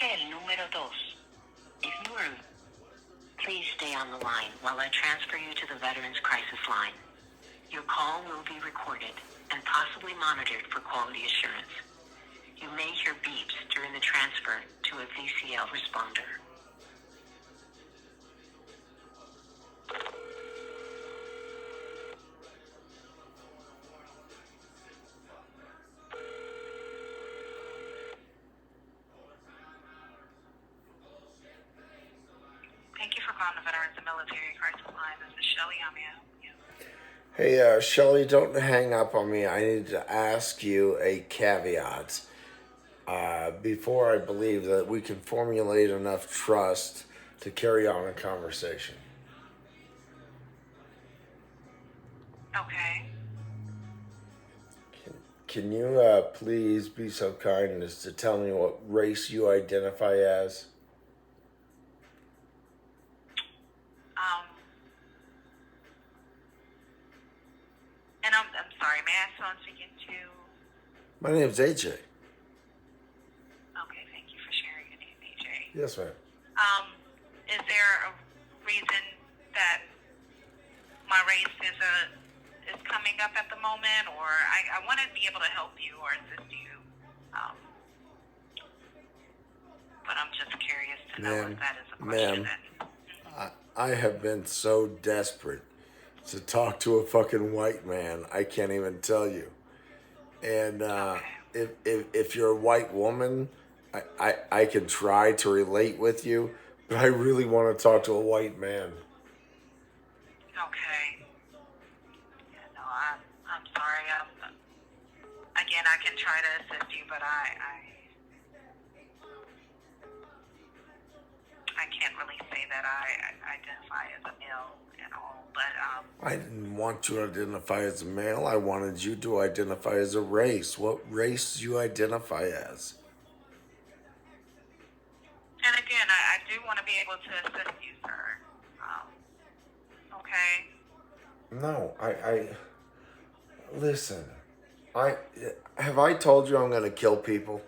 el número dos. If you are, please stay on the line while I transfer you to the Veterans Crisis Line. Your call will be recorded and possibly monitored for quality assurance. You may hear beeps during the transfer to a VCL responder. Thank you for calling the Veterans and Military Crisis Line. This is Shelley. How may I help you? Hey, Shelly, don't hang up on me. I need to ask you a caveat before I believe that we can formulate enough trust to carry on a conversation. Okay. Can you please be so kind as to tell me what race you identify as? And I'm sorry, may I ask who I'm speaking to? My name's AJ. Okay, thank you for sharing your name, AJ. Yes, ma'am. Is there a reason that my race is coming up at the moment, or I want to be able to help you or assist you, but I'm just curious to know if that is a question. I have been so desperate to talk to a fucking white man. I can't even tell you. And if you're a white woman, I can try to relate with you, but I really want to talk to a white man. Okay. Yeah, no, I'm sorry. Again, I can try to assist you, but I can't really say that I identify as a male at all. But I didn't want you to identify as a male. I wanted you to identify as a race. What race do you identify as? and again, I do want to be able to assist you, sir. Okay. No, I listen. Have I told you I'm going to kill people?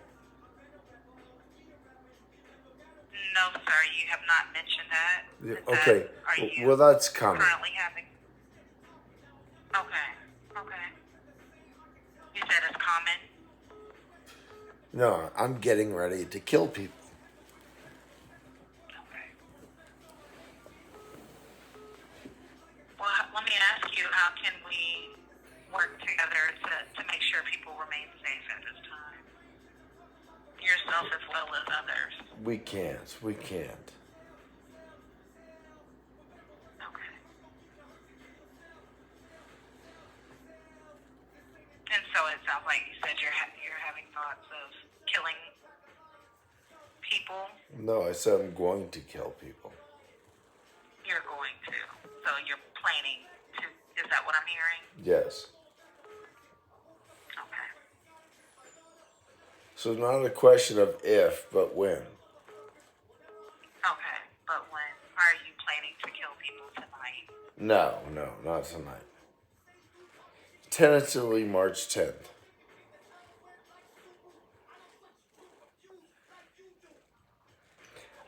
No, sir, you have not mentioned that. Okay. Are you Well, that's coming. currently having? Okay. Okay. You said it's common. No, I'm getting ready to kill people. Okay. Well, let me ask you, how can we work together to make sure people remain safe at this time? Yourself as well as others. We can't. Okay. And so it sounds like you said you're having thoughts of killing people. No, I said I'm going to kill people. You're going to. So you're planning to. Is that what I'm hearing? Yes. Okay. So not a question of if, but when. Okay. But when are you planning to kill people tonight? No, not tonight. Tentatively March 10th.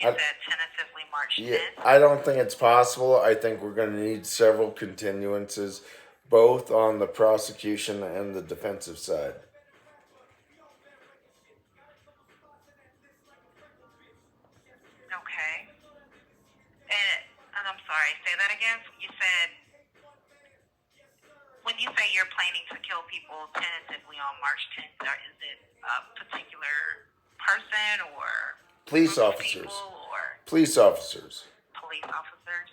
You said tentatively March 10th? Yeah, I don't think it's possible. I think we're going to need several continuances, both on the prosecution and the defensive side. Okay. And I'm sorry, say that again. You said, when you say you're planning to kill people tentatively on March 10th, is it a particular person or Police group of officers. people or Police officers. police officers?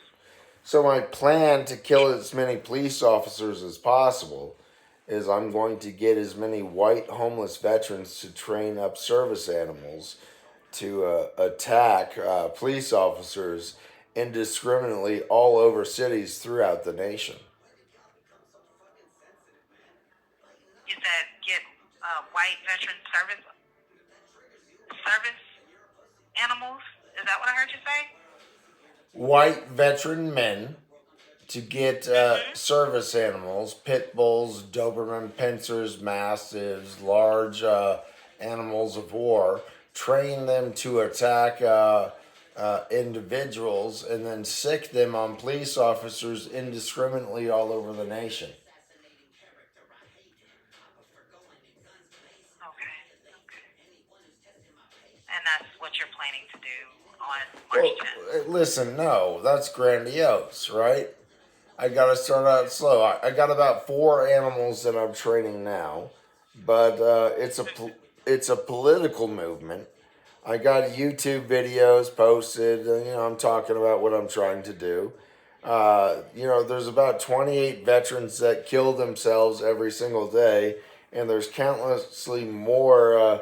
So my plan to kill as many police officers as possible is I'm going to get as many white homeless veterans to train up service animals to attack police officers indiscriminately all over cities throughout the nation. You said get white veteran service animals? Is that what I heard you say? White veteran men to get service animals, pit bulls, Doberman pinschers, mastiffs, large animals of war train them to attack individuals, and then sick them on police officers indiscriminately all over the nation. Okay. And that's what you're planning to do on March Well, 10th. listen, no, that's grandiose, right? I gotta start out slow. I got about 4 animals that I'm training now, but it's a political movement. I got YouTube videos posted. I'm talking about what I'm trying to do. There's about 28 veterans that kill themselves every single day, and there's countlessly more,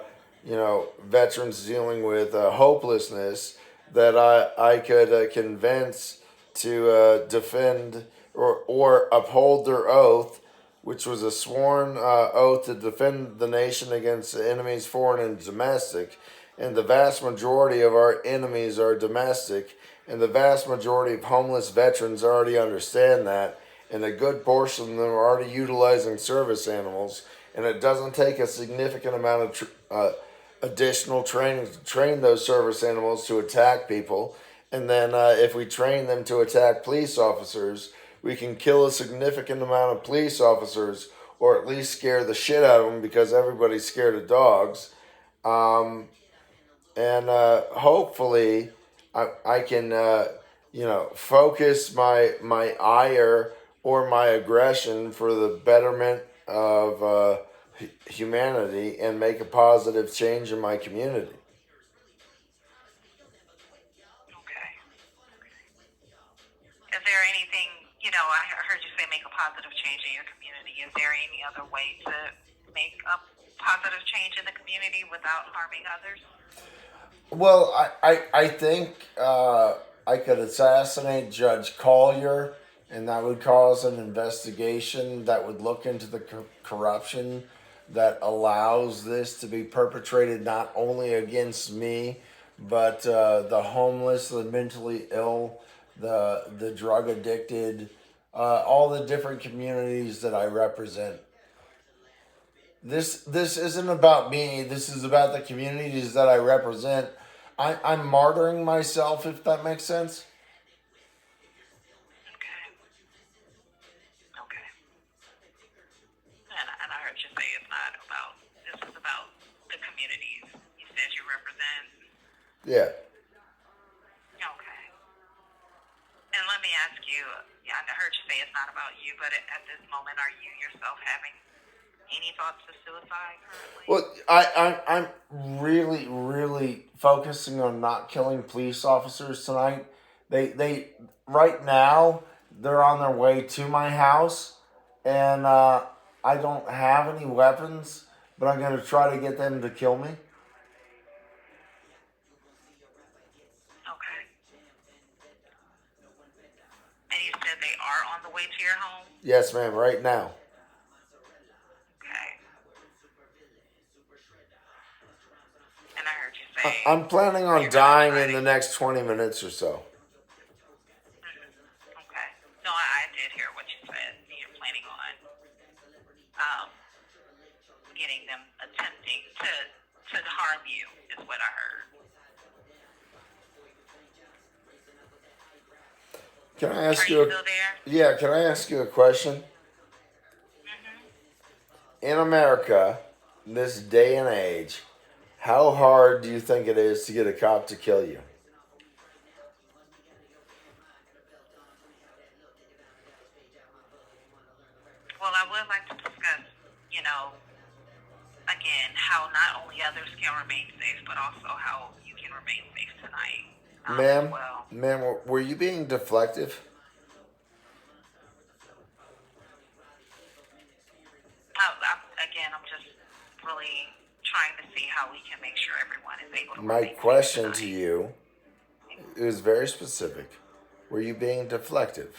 veterans dealing with hopelessness that I could convince to defend or uphold their oath, which was a sworn oath to defend the nation against enemies, foreign and domestic. And the vast majority of our enemies are domestic, and the vast majority of homeless veterans already understand that, and a good portion of them are already utilizing service animals, and it doesn't take a significant amount of additional training to train those service animals to attack people. And then if we train them to attack police officers, we can kill a significant amount of police officers, or at least scare the shit out of them, because everybody's scared of dogs. And hopefully I can focus my ire or my aggression for the betterment of humanity and make a positive change in my community. Okay. Is there anything, I heard you say make a positive change in your community. Is there any other way to make a positive change in the community without harming others? Well, I think I could assassinate Judge Collier, and that would cause an investigation that would look into the corruption that allows this to be perpetrated not only against me, but the homeless, the mentally ill, the drug addicted, all the different communities that I represent. This isn't about me. This is about the communities that I represent. I'm martyring myself, if that makes sense. Okay. Okay. And I heard you say it's not about, this is about the communities you said you represent. Yeah. Okay. And let me ask you, I heard you say it's not about you, but at this moment, are you yourself having any thoughts of suicide currently? Well, I'm really, really focusing on not killing police officers tonight. They right now they're on their way to my house, and I don't have any weapons, but I'm gonna try to get them to kill me. Okay. And you said they are on the way to your home? Yes, ma'am. Right now. Okay. And I heard you say I'm planning on you're gonna dying try in the to- next 20 minutes or so. Okay. No, I did hear what you said. You're planning on getting them attempting to harm you is what I heard. Can I Are ask you you? still there? Yeah. Can I ask you a question? In America, this day and age, how hard do you think it is to get a cop to kill you? Well, I would like to discuss, again, how not only others can remain safe, but also how you can remain safe tonight. Ma'am, Well, ma'am, were you being deflective? I'm just really trying to see how we can make sure everyone is able to My remain safe question to tonight. you is very specific. Were you being deflective?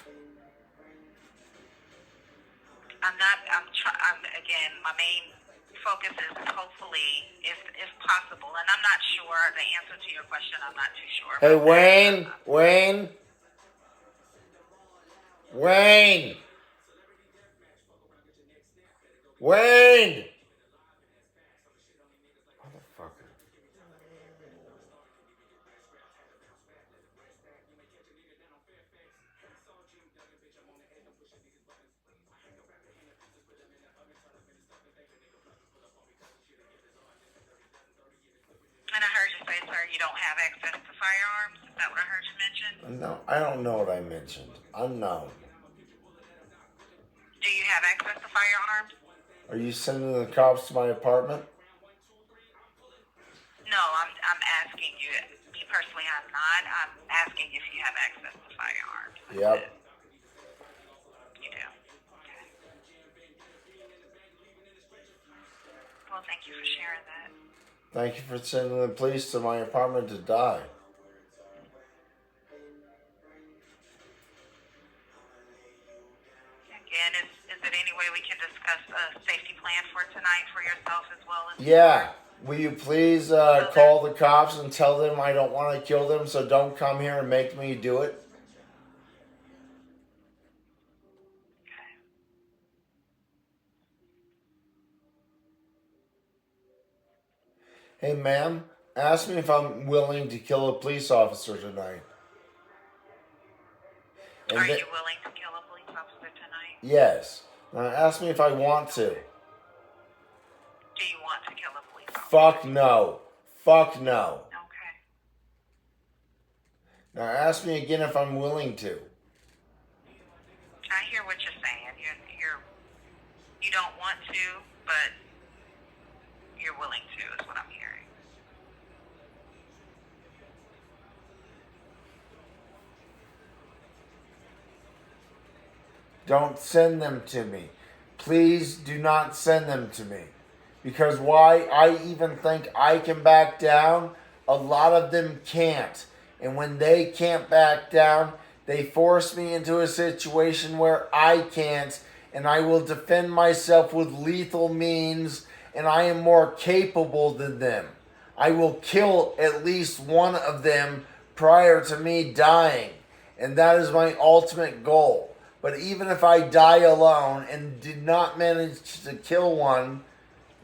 Again, my main focus is hopefully, if possible, and I'm not sure the answer to your question. I'm not too sure. Hey, about Wayne, that. Wayne, Wayne, Wayne. Motherfucker. you don't have access to firearms? Is that what I heard you mention? No, I don't know what I mentioned. Unknown. Do you have access to firearms? Are you sending the cops to my apartment? No, I'm asking you. Me personally, I'm not. I'm asking if you have access to firearms. Yep. You do. Okay. Well, thank you for sharing that. Thank you for sending the police to my apartment to die. Again, is it any way we can discuss a safety plan for tonight for yourself as well as? Yeah. Will you please call the cops and tell them I don't want to kill them, so don't come here and make me do it? Okay. Hey, ma'am, ask me if I'm willing to kill a police officer tonight. And Are you willing to kill a police officer tonight? Yes. Now ask me if I want to. Do you want to kill a police officer? Fuck no. Fuck no. Okay. Now ask me again if I'm willing to. I hear what you're saying. You don't want to, but you're willing to, is what I'm hearing. Don't send them to me. Please do not send them to me. Because why I even think I can back down, a lot of them can't. And when they can't back down, they force me into a situation where I can't, and I will defend myself with lethal means, and I am more capable than them. I will kill at least one of them prior to me dying, and that is my ultimate goal. But even if I die alone and did not manage to kill one,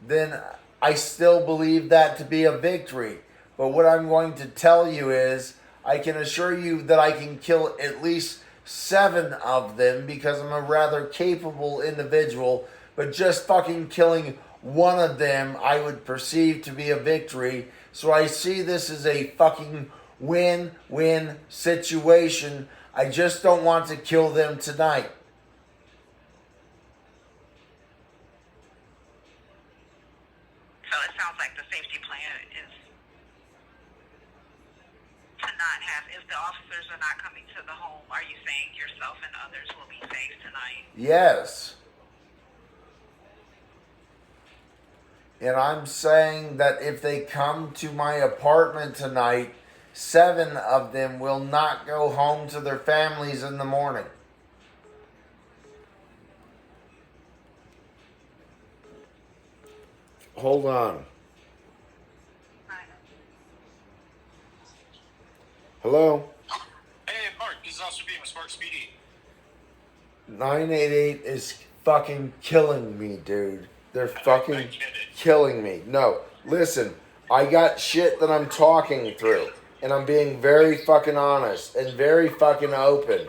then I still believe that to be a victory. But what I'm going to tell you is, I can assure you that I can kill at least 7 of them because I'm a rather capable individual, but just fucking killing one of them I would perceive to be a victory. So I see this as a fucking win-win situation. I just don't want to kill them tonight. So it sounds like the safety plan is to not have, if the officers are not coming to the home, are you saying yourself and others will be safe tonight? Yes. And I'm saying that if they come to my apartment tonight, 7 of them will not go home to their families in the morning. Hold on. Right. Hello? Hey, Mark, this is Officer B with Sparks PD. 988 is fucking killing me, dude. They're fucking I get it. killing me. No, listen, I got shit that I'm talking through. And I'm being very fucking honest and very fucking open.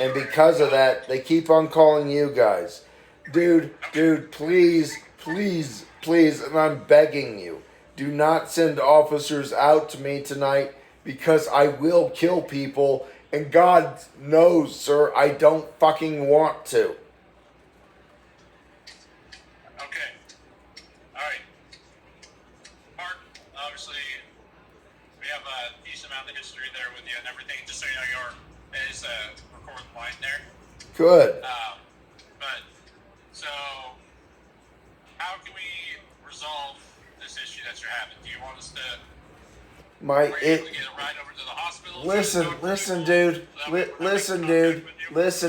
And because of that, they keep on calling you guys. Dude, please, and I'm begging you, do not send officers out to me tonight because I will kill people. And God knows, sir, I don't fucking want to. Okay. Alright. Mark, obviously, we have a decent amount of history there with you and everything, just so you know it is a recorded line there. Good. So, how can we resolve this issue that you're having? Do you want us to... Are you able to get a ride over to the hospital? Listen,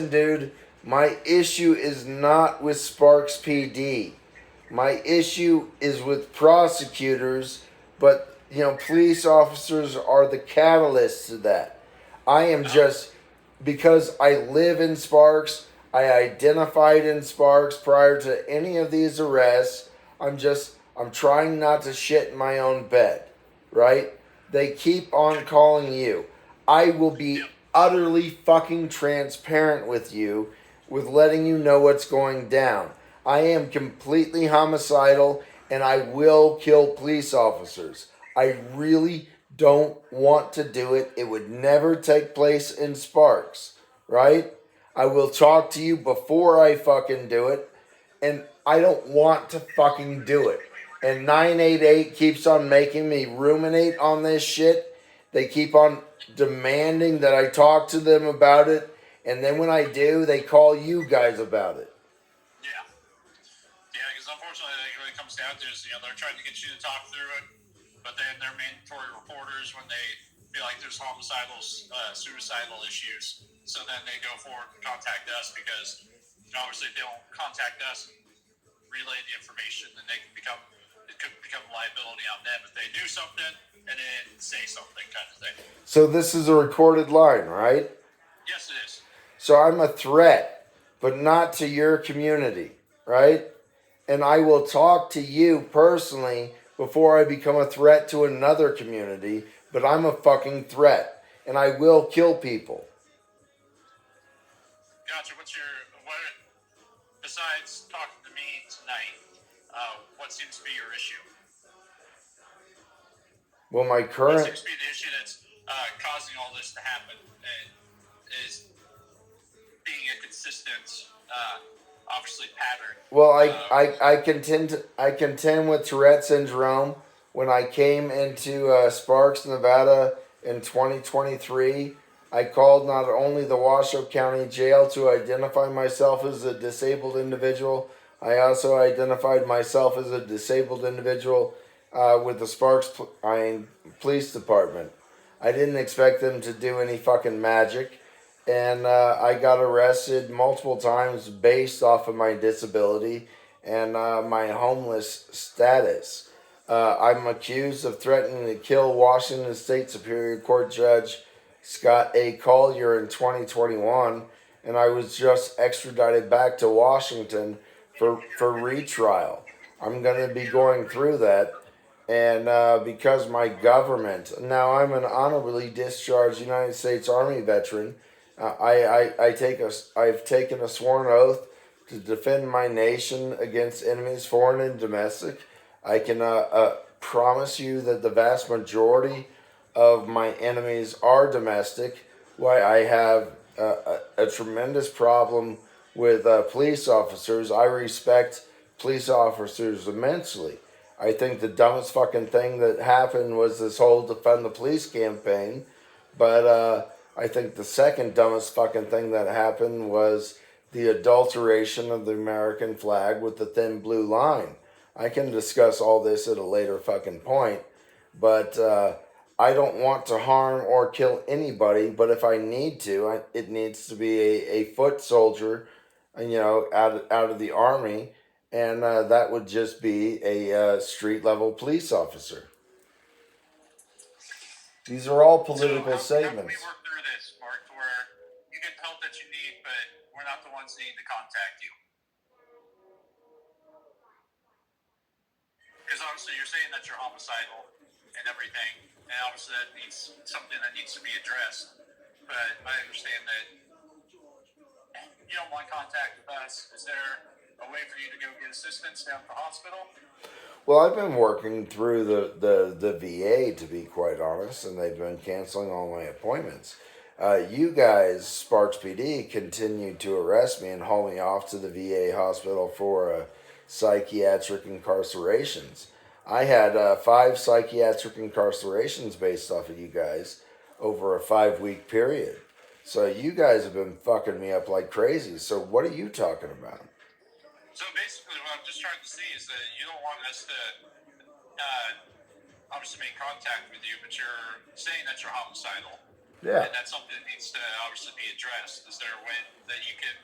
dude. My issue is not with Sparks PD. My issue is with prosecutors, but, police officers are the catalyst to that. I am just, because I live in Sparks, I identified in Sparks prior to any of these arrests. I'm trying not to shit in my own bed, right? They keep on calling you. I will be utterly fucking transparent with you, with letting you know what's going down. I am completely homicidal, and I will kill police officers. I really don't want to do it. It would never take place in Sparks, right? I will talk to you before I fucking do it, and I don't want to fucking do it. And 988 keeps on making me ruminate on this shit. They keep on demanding that I talk to them about it, and then when I do, they call you guys about it. Yeah. Yeah, because unfortunately, it really comes down to is, they're trying to get you to talk through it, but then they're mandatory reporters when they feel like there's homicidal, suicidal issues. So then they go forward and contact us because obviously if they don't contact us, relay the information, then it could become liability on them if they do something and then say something kind of thing. So this is a recorded line, right? Yes, it is. So I'm a threat, but not to your community, right? And I will talk to you personally before I become a threat to another community, but I'm a fucking threat, and I will kill people. Gotcha. What besides talking to me tonight, what seems to be your issue? Well, my What current... seems to be the issue that's causing all this to happen and is being a consistent, obviously, pattern. Well, I contend with Tourette syndrome. When I came into Sparks, Nevada in 2023, I called not only the Washoe County Jail to identify myself as a disabled individual, I also identified myself as a disabled individual with the Sparks Police Department. I didn't expect them to do any fucking magic. And I got arrested multiple times based off of my disability and my homeless status. I'm accused of threatening to kill Washington State Superior Court Judge Scott A. Collier in 2021, and I was just extradited back to Washington for retrial. I'm going to be going through that. And because my government, now I'm an honorably discharged United States Army veteran. I've taken a sworn oath to defend my nation against enemies, foreign and domestic. I can promise you that the vast majority of my enemies are domestic. Why I have a tremendous problem with police officers. I respect police officers immensely. I think the dumbest fucking thing that happened was this whole defund the police campaign, but I think the second dumbest fucking thing that happened was the adulteration of the American flag with the thin blue line. I can discuss all this at a later fucking point, but I don't want to harm or kill anybody, but if I need to, it needs to be a foot soldier, out of the army, and that would just be a street level police officer. These are all political statements. How can we work through this, Mark, to where you get the help that you need, but we're not the ones that need to contact you? Because obviously you're saying that you're homicidal and everything, and obviously that needs something that needs to be addressed. But I understand that you don't want contact with us. Is there a way for you to go get assistance down at the hospital? Well, I've been working through the VA, to be quite honest, and they've been canceling all my appointments. You guys, Sparks PD, continued to arrest me and haul me off to the VA hospital for psychiatric incarcerations. I had 5 psychiatric incarcerations based off of you guys over a 5-week period. So you guys have been fucking me up like crazy. So what are you talking about? So basically what I'm just trying to see is that you don't want us to obviously make contact with you, but you're saying that you're homicidal. Yeah. And that's something that needs to obviously be addressed. Is there a way that you can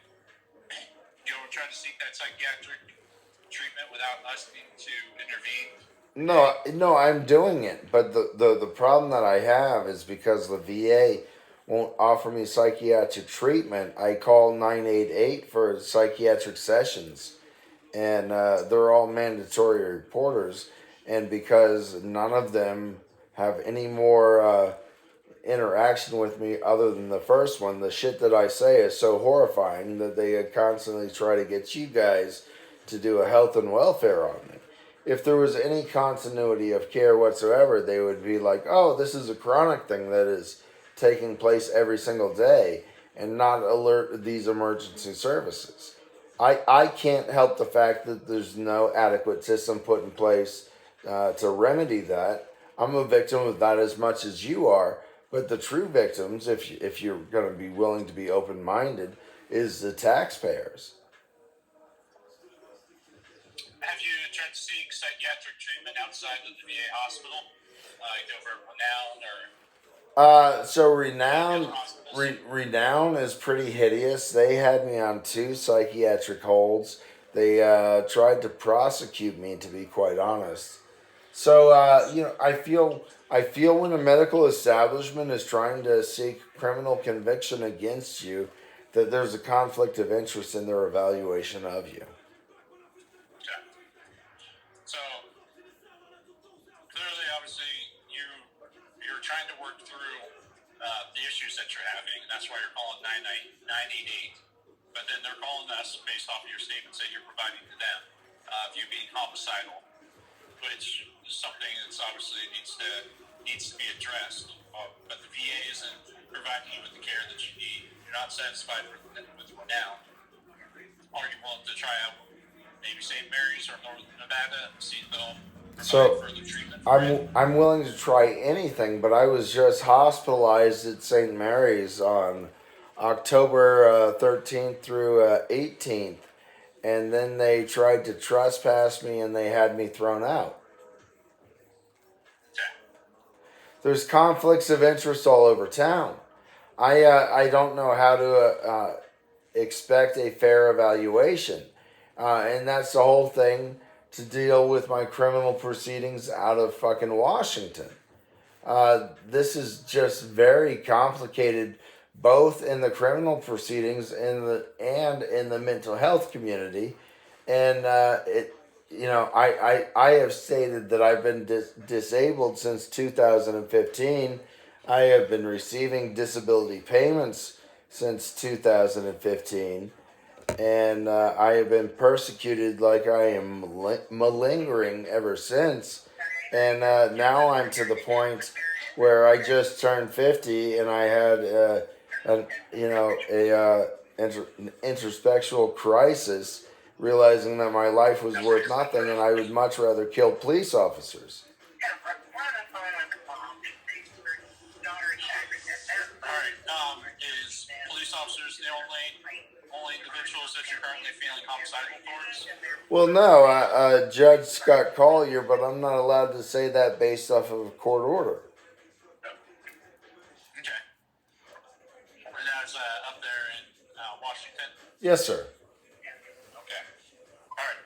try to seek that psychiatric treatment without us needing to intervene? No, I'm doing it. But the problem that I have is because the VA won't offer me psychiatric treatment, I call 988 for psychiatric sessions. And they're all mandatory reporters. And because none of them have any more interaction with me other than the first one, the shit that I say is so horrifying that they constantly try to get you guys to do a health and welfare on me. if there was any continuity of care whatsoever, they would be like, oh, this is a chronic thing that is taking place every single day, and not alert these emergency services. I can't help the fact that there's no adequate system put in place to remedy that. I'm a victim of that as much as you are, but the true victims, if you're going to be willing to be open-minded, is the taxpayers. Have you tried to seek psychiatric treatment outside of the VA hospital? Like over Renown or So Renown is pretty hideous. They had me on 2 psychiatric holds. They tried to prosecute me, to be quite honest. So I feel when a medical establishment is trying to seek criminal conviction against you, that there's a conflict of interest in their evaluation of you. okay. So clearly, obviously, you're trying to work through the issues that you're having, and that's why you're calling 988. But then they're calling us based off of your statements that you're providing to them of you being homicidal, which is something that's obviously needs to be addressed. But the VA isn't providing you with the care that you need. You're not satisfied with Renown. Are you willing to try out maybe St. Mary's or Northern Nevada and see if they'll provide further treatment? I'm willing to try anything, but I was just hospitalized at St. Mary's on October 13th through 18th, and then they tried to trespass me and they had me thrown out. Okay. There's conflicts of interest all over town. I don't know how to expect a fair evaluation, and that's the whole thing to deal with my criminal proceedings out of fucking Washington. This is just very complicated, both in the criminal proceedings and in the mental health community, and I have stated that I've been disabled since 2015. I have been receiving disability payments since 2015, and I have been persecuted like I am malingering ever since. And now I'm to the point where I just turned 50, and I had an introspectual crisis, realizing that my life was worth nothing, and I would much rather kill police officers. Is police officers the only individuals that you're currently feeling homicidal towards? Well, no, Judge Scott Collier, but I'm not allowed to say that based off of a court order. Okay. And that's up there in Washington? Yes, sir. Okay. All right.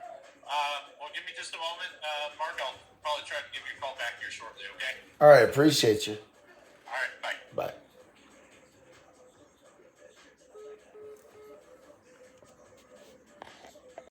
Well, give me just a moment, Mark. I'll probably try to give you a call back here shortly, okay? All right, appreciate you.